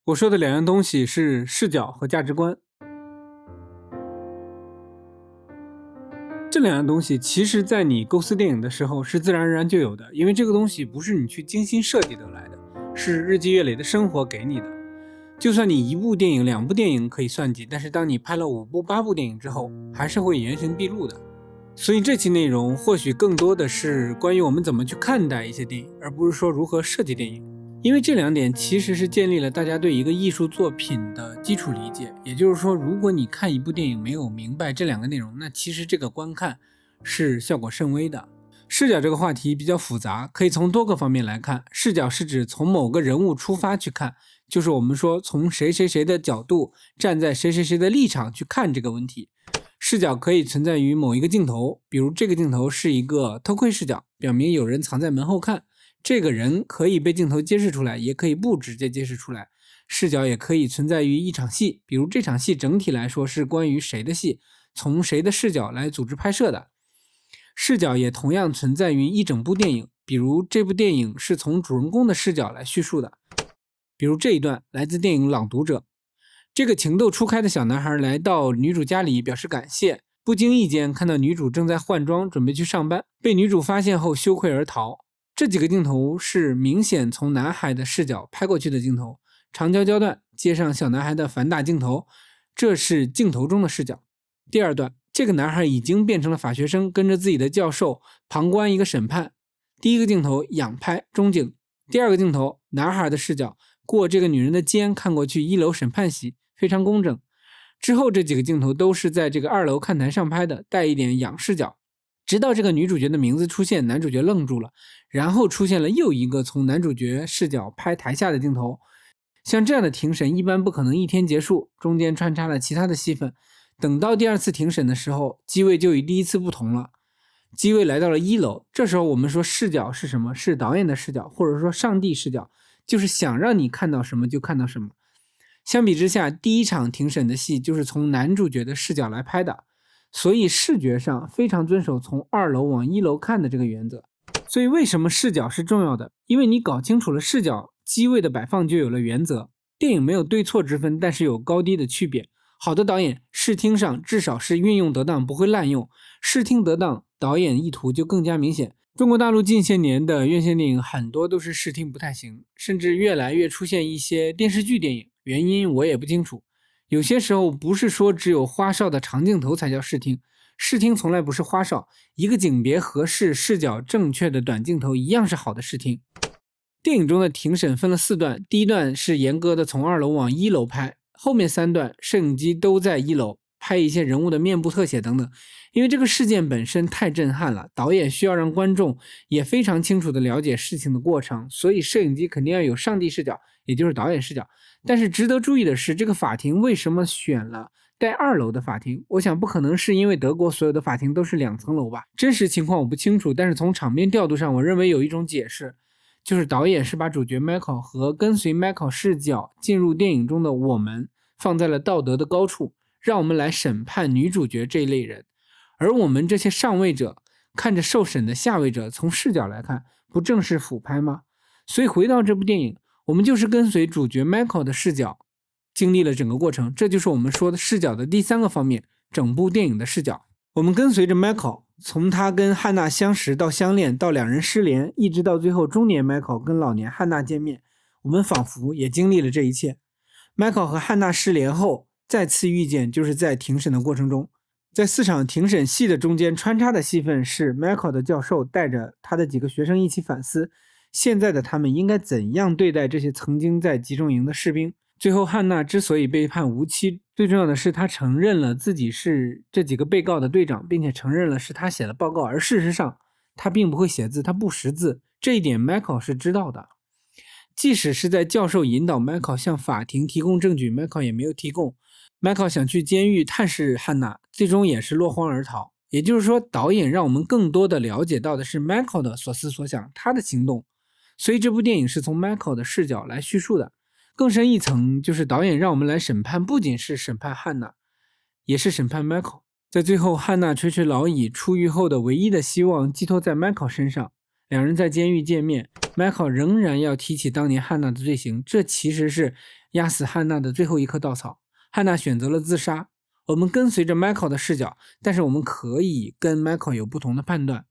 我说的两样东西是视角和价值观。这两样东西其实在你构思电影的时候是自然而然就有的，因为这个东西不是你去精心设计得来的，是日积月累的生活给你的。就算你一部电影、两部电影可以算计，但是当你拍了5部、8部电影之后，还是会原形毕露的。所以这期内容或许更多的是关于我们怎么去看待一些电影，而不是说如何设计电影。因为这两点其实是建立了大家对一个艺术作品的基础理解，也就是说，如果你看一部电影没有明白这两个内容，那其实这个观看是效果甚微的。视角这个话题比较复杂，可以从多个方面来看。视角是指从某个人物出发去看，就是我们说从谁谁谁的角度，站在谁谁谁的立场去看这个问题。视角可以存在于某一个镜头，比如这个镜头是一个偷窥视角，表明有人藏在门后看，这个人可以被镜头揭示出来，也可以不直接揭示出来。视角也可以存在于一场戏，比如这场戏整体来说是关于谁的戏，从谁的视角来组织拍摄的。视角也同样存在于一整部电影，比如这部电影是从主人公的视角来叙述的，比如这一段来自电影《朗读者》，这个情窦初开的小男孩来到女主家里表示感谢，不经意间看到女主正在换装准备去上班，被女主发现后羞愧而逃。这几个镜头是明显从男孩的视角拍过去的镜头，长焦焦段接上小男孩的反打镜头，这是镜头中的视角。第二段，这个男孩已经变成了法学生，跟着自己的教授旁观一个审判。第一个镜头仰拍中景，第二个镜头男孩的视角过这个女人的肩看过去1楼审判席，非常工整。之后这几个镜头都是在这个2楼看台上拍的，带一点仰视角。直到这个女主角的名字出现，男主角愣住了，然后出现了又一个从男主角视角拍台下的镜头。像这样的庭审一般不可能一天结束，中间穿插了其他的戏份。等到第二次庭审的时候，机位就与第一次不同了，机位来到了1楼。这时候我们说视角是什么？是导演的视角，或者说上帝视角，就是想让你看到什么就看到什么。相比之下，第一场庭审的戏就是从男主角的视角来拍的，所以视觉上非常遵守从2楼往1楼看的这个原则。所以为什么视角是重要的？因为你搞清楚了视角，机位的摆放就有了原则。电影没有对错之分，但是有高低的区别。好的导演视听上至少是运用得当，不会滥用，视听得当，导演意图就更加明显。中国大陆近些年的院线电影很多都是视听不太行，甚至越来越出现一些电视剧电影，原因我也不清楚。有些时候不是说只有花哨的长镜头才叫视听，视听从来不是花哨，一个景别合适、视角正确的短镜头一样是好的视听。电影中的庭审分了4段，第一段是严格的从2楼往1楼拍，后面3段摄影机都在1楼拍一些人物的面部特写等等。因为这个事件本身太震撼了，导演需要让观众也非常清楚地了解事情的过程，所以摄影机肯定要有上帝视角，也就是导演视角。但是值得注意的是，这个法庭为什么选了带2楼的法庭？我想不可能是因为德国所有的法庭都是2层楼吧，真实情况我不清楚，但是从场面调度上，我认为有一种解释，就是导演是把主角 Michael 和跟随 Michael 视角进入电影中的我们放在了道德的高处，让我们来审判女主角这一类人。而我们这些上位者看着受审的下位者，从视角来看，不正是俯拍吗？所以回到这部电影，我们就是跟随主角 Michael 的视角经历了整个过程，这就是我们说的视角的第3个方面，整部电影的视角。我们跟随着 Michael， 从他跟汉娜相识到相恋，到2人失联，一直到最后中年 Michael 跟老年汉娜见面，我们仿佛也经历了这一切。Michael 和汉娜失联后再次遇见，就是在庭审的过程中。在4场庭审戏的中间穿插的戏份是 Michael 的教授带着他的几个学生一起反思现在的他们应该怎样对待这些曾经在集中营的士兵。最后汉娜之所以被判无期，最重要的是他承认了自己是这几个被告的队长，并且承认了是他写了报告，而事实上他并不会写字，他不识字，这一点 Michael 是知道的。即使是在教授引导 Michael 向法庭提供证据， Michael 也没有提供。Michael 想去监狱探视汉娜，最终也是落荒而逃。也就是说，导演让我们更多的了解到的是 Michael 的所思所想，他的行动。所以这部电影是从 Michael 的视角来叙述的。更深一层，就是导演让我们来审判，不仅是审判汉娜，也是审判 Michael。在最后，汉娜垂垂老矣，出狱后的唯一的希望寄托在 Michael 身上。两人在监狱见面，迈克仍然要提起当年汉娜的罪行，这其实是压死汉娜的最后一棵稻草。汉娜选择了自杀，我们跟随着迈克的视角，但是我们可以跟迈克有不同的判断。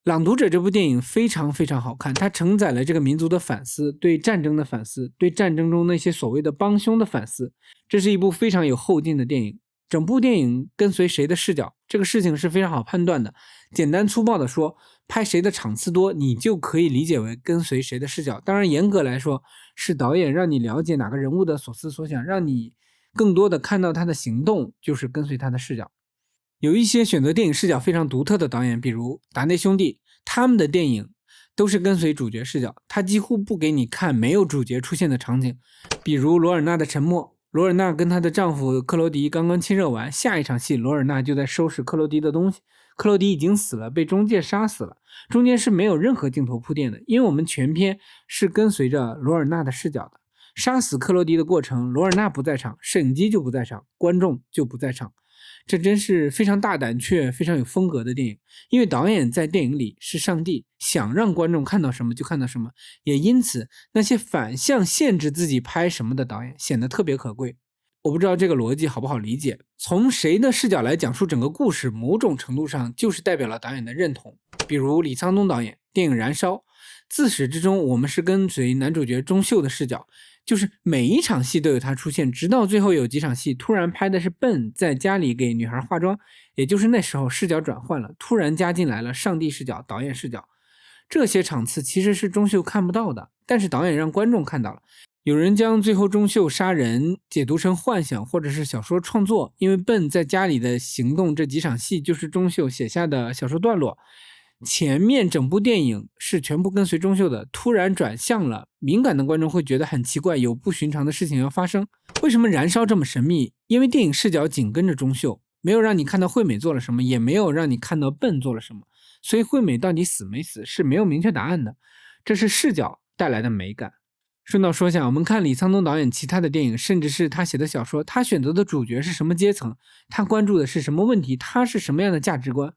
朗读者这部电影非常非常好看，它承载了这个民族的反思，对战争的反思，对战争中那些所谓的帮凶的反思。这是一部非常有后劲的电影。整部电影跟随谁的视角，这个事情是非常好判断的。简单粗暴的说，拍谁的场次多，你就可以理解为跟随谁的视角。当然严格来说，是导演让你了解哪个人物的所思所想，让你更多的看到他的行动，就是跟随他的视角。有一些选择电影视角非常独特的导演，比如达内兄弟，他们的电影都是跟随主角视角，他几乎不给你看没有主角出现的场景。比如罗尔纳的沉默，罗尔纳跟她的丈夫克罗迪刚刚亲热完，下一场戏罗尔纳就在收拾克罗迪的东西，克罗迪已经死了，被中介杀死了，中间是没有任何镜头铺垫的，因为我们全片是跟随着罗尔纳的视角的。杀死克罗迪的过程，罗尔纳不在场，摄影机就不在场，观众就不在场。这真是非常大胆却非常有风格的电影，因为导演在电影里是上帝，想让观众看到什么就看到什么，也因此那些反向限制自己拍什么的导演显得特别可贵。我不知道这个逻辑好不好理解，从谁的视角来讲述整个故事，某种程度上就是代表了导演的认同。比如李沧东导演电影《燃烧》，自始至终我们是跟随男主角钟秀的视角，就是每一场戏都有他出现，直到最后有几场戏突然拍的是笨在家里给女孩化妆，也就是那时候视角转换了，突然加进来了上帝视角、导演视角。这些场次其实是钟秀看不到的，但是导演让观众看到了。有人将最后钟秀杀人解读成幻想或者是小说创作，因为笨在家里的行动这几场戏就是钟秀写下的小说段落。前面整部电影是全部跟随钟秀的，突然转向了，敏感的观众会觉得很奇怪，有不寻常的事情要发生。为什么燃烧这么神秘？因为电影视角紧跟着钟秀，没有让你看到惠美做了什么，也没有让你看到笨做了什么，所以惠美到底死没死是没有明确答案的，这是视角带来的美感。顺道说下，我们看李沧东导演其他的电影，甚至是他写的小说，他选择的主角是什么阶层，他关注的是什么问题，他是什么样的价值观，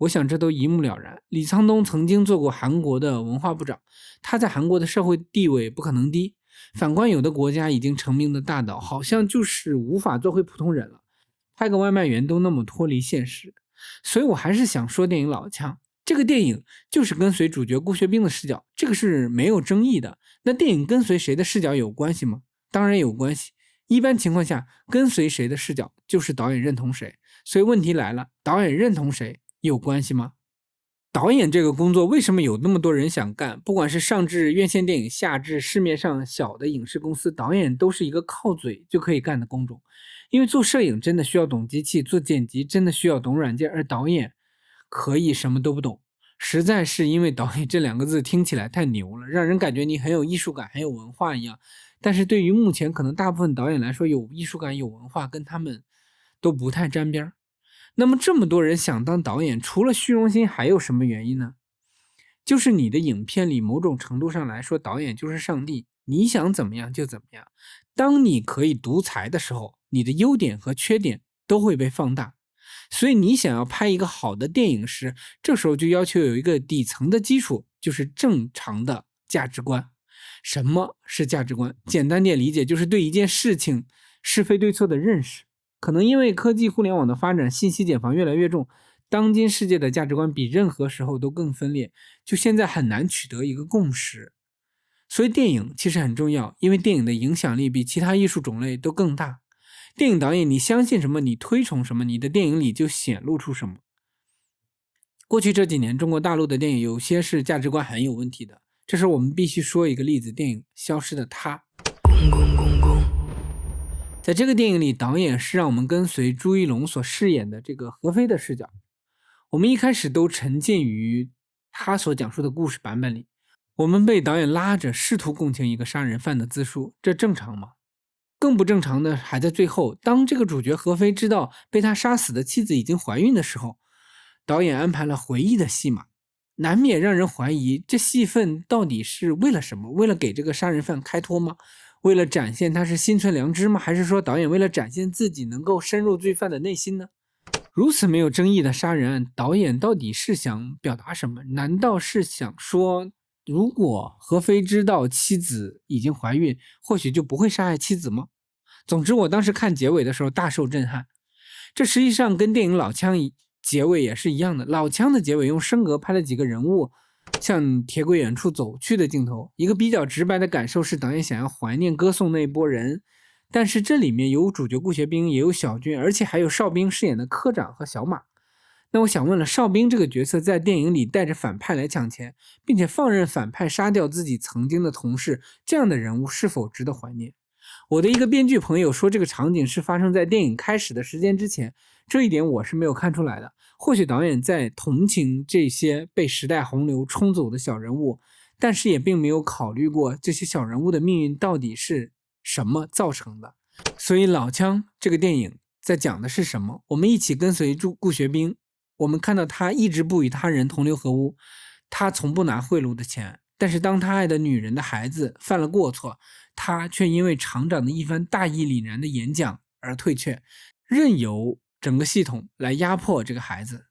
我想这都一目了然。李沧东曾经做过韩国的文化部长，他在韩国的社会地位不可能低，反观有的国家已经成名的大导，好像就是无法做回普通人了，拍个外卖员都那么脱离现实。所以我还是想说电影老腔，这个电影就是跟随主角顾学兵的视角，这个是没有争议的。那电影跟随谁的视角有关系吗？当然有关系。一般情况下，跟随谁的视角就是导演认同谁。所以问题来了，导演认同谁有关系吗？导演这个工作为什么有那么多人想干？不管是上至院线电影，下至市面上小的影视公司，导演都是一个靠嘴就可以干的工种。因为做摄影真的需要懂机器，做剪辑真的需要懂软件，而导演可以什么都不懂。实在是因为导演这两个字听起来太牛了，让人感觉你很有艺术感，很有文化一样。但是对于目前可能大部分导演来说，有艺术感有文化跟他们都不太沾边。那么这么多人想当导演，除了虚荣心还有什么原因呢？就是你的影片里某种程度上来说，导演就是上帝，你想怎么样就怎么样。当你可以独裁的时候，你的优点和缺点都会被放大。所以你想要拍一个好的电影时，这时候就要求有一个底层的基础，就是正常的价值观。什么是价值观？简单点理解，就是对一件事情是非对错的认识。可能因为科技互联网的发展，信息茧房越来越重，当今世界的价值观比任何时候都更分裂，就现在很难取得一个共识。所以电影其实很重要，因为电影的影响力比其他艺术种类都更大。电影导演，你相信什么，你推崇什么，你的电影里就显露出什么。过去这几年，中国大陆的电影有些是价值观很有问题的，这时候我们必须说一个例子，电影《消失的她》。在这个电影里，导演是让我们跟随朱一龙所饰演的这个何非的视角。我们一开始都沉浸于他所讲述的故事版本里，我们被导演拉着试图共情一个杀人犯的自述，这正常吗？更不正常的还在最后，当这个主角何非知道被他杀死的妻子已经怀孕的时候，导演安排了回忆的戏码，难免让人怀疑这戏份到底是为了什么？为了给这个杀人犯开脱吗？为了展现他是心存良知吗？还是说导演为了展现自己能够深入罪犯的内心呢？如此没有争议的杀人案，导演到底是想表达什么？难道是想说，如果何非知道妻子已经怀孕，或许就不会杀害妻子吗？总之，我当时看结尾的时候大受震撼。这实际上跟电影老枪结尾也是一样的。老枪的结尾用升格拍了几个人物向铁轨远处走去的镜头，一个比较直白的感受是导演想要怀念歌颂那一波人。但是这里面有主角顾学兵，也有小军，而且还有邵兵饰演的科长和小马。那我想问了，邵兵这个角色在电影里带着反派来抢钱，并且放任反派杀掉自己曾经的同事，这样的人物是否值得怀念？我的一个编剧朋友说，这个场景是发生在电影开始的时间之前，这一点我是没有看出来的。或许导演在同情这些被时代洪流冲走的小人物，但是也并没有考虑过这些小人物的命运到底是什么造成的。所以老枪这个电影在讲的是什么？我们一起跟随顾学兵，我们看到他一直不与他人同流合污，他从不拿贿赂的钱，但是当他爱的女人的孩子犯了过错，他却因为厂长的一番大义凛然的演讲而退却，任由整个系统来压迫这个孩子。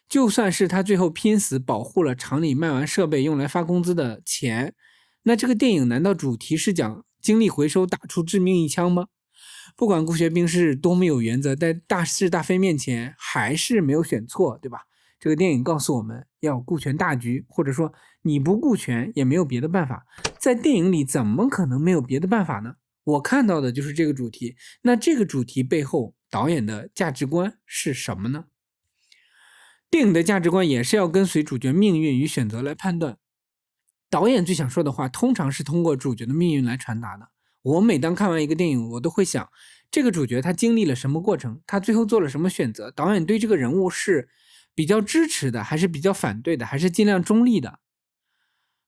就算是他最后拼死保护了厂里卖完设备用来发工资的钱，那这个电影难道主题是讲精力回收打出致命一枪吗？不管顾学兵是多么有原则，在大是大非面前还是没有选错，对吧？这个电影告诉我们要顾全大局，或者说你不顾全也没有别的办法。在电影里怎么可能没有别的办法呢？我看到的就是这个主题。那这个主题背后导演的价值观是什么呢？电影的价值观也是要跟随主角命运与选择来判断。导演最想说的话通常是通过主角的命运来传达的。我每当看完一个电影，我都会想，这个主角他经历了什么过程，他最后做了什么选择，导演对这个人物是比较支持的，还是比较反对的，还是尽量中立的。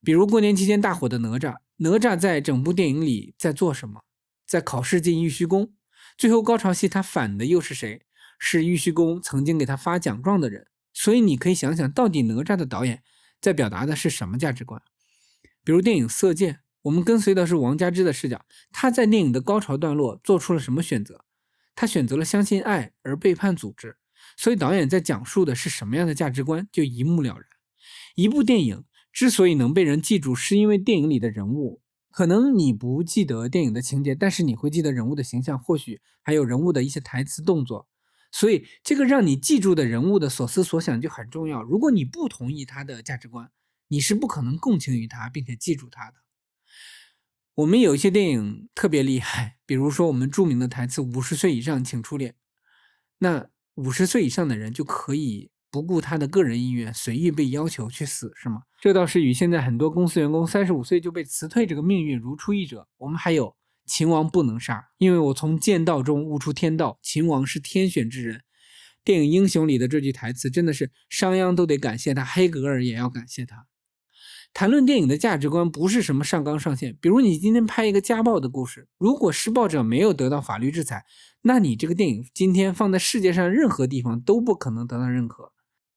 比如过年期间大火的哪吒，哪吒在整部电影里在做什么？在考试进玉虚宫，最后高潮戏他反的又是谁？是玉虚宫曾经给他发奖状的人。所以你可以想想，到底哪吒的导演在表达的是什么价值观？比如电影《色戒》，我们跟随的是王家之的视角，他在电影的高潮段落做出了什么选择？他选择了相信爱而背叛组织。所以导演在讲述的是什么样的价值观，就一目了然。一部电影之所以能被人记住，是因为电影里的人物，可能你不记得电影的情节，但是你会记得人物的形象，或许还有人物的一些台词动作。所以这个让你记住的人物的所思所想就很重要。如果你不同意他的价值观，你是不可能共情于他并且记住他的。我们有一些电影特别厉害，比如说我们著名的台词50岁以上请出列，那50岁以上的人就可以不顾他的个人意愿随意被要求去死，是吗？这倒是与现在很多公司员工35岁就被辞退这个命运如出一辙。我们还有秦王不能杀，因为我从剑道中悟出天道，秦王是天选之人。电影《英雄》里的这句台词真的是商鞅都得感谢他，黑格尔也要感谢他。谈论电影的价值观不是什么上纲上线，比如你今天拍一个家暴的故事，如果施暴者没有得到法律制裁，那你这个电影今天放在世界上任何地方都不可能得到认可。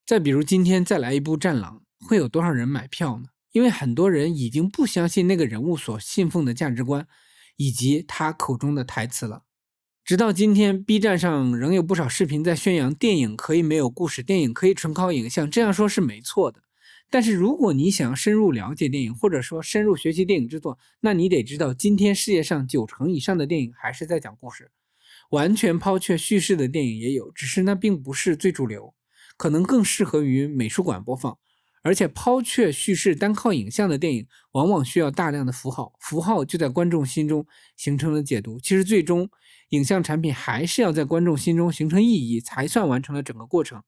再比如今天再来一部战狼，会有多少人买票呢？因为很多人已经不相信那个人物所信奉的价值观以及他口中的台词了。直到今天 B 站上仍有不少视频在宣扬电影可以没有故事，电影可以纯靠影像，这样说是没错的。但是如果你想深入了解电影，或者说深入学习电影制作，那你得知道今天世界上90%以上的电影还是在讲故事。完全抛却叙事的电影也有，只是那并不是最主流，可能更适合于美术馆播放。而且抛却叙事单靠影像的电影往往需要大量的符号，符号就在观众心中形成了解读。其实最终影像产品还是要在观众心中形成意义，才算完成了整个过程。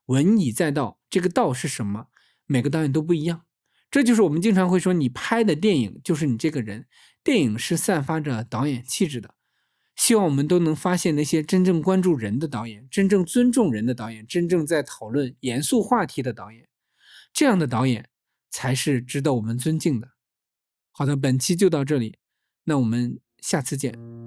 文以载道，这个道是什么？每个导演都不一样。这就是我们经常会说，你拍的电影就是你这个人，电影是散发着导演气质的。希望我们都能发现那些真正关注人的导演，真正尊重人的导演，真正在讨论严肃话题的导演。这样的导演才是值得我们尊敬的。好的，本期就到这里，那我们下次见。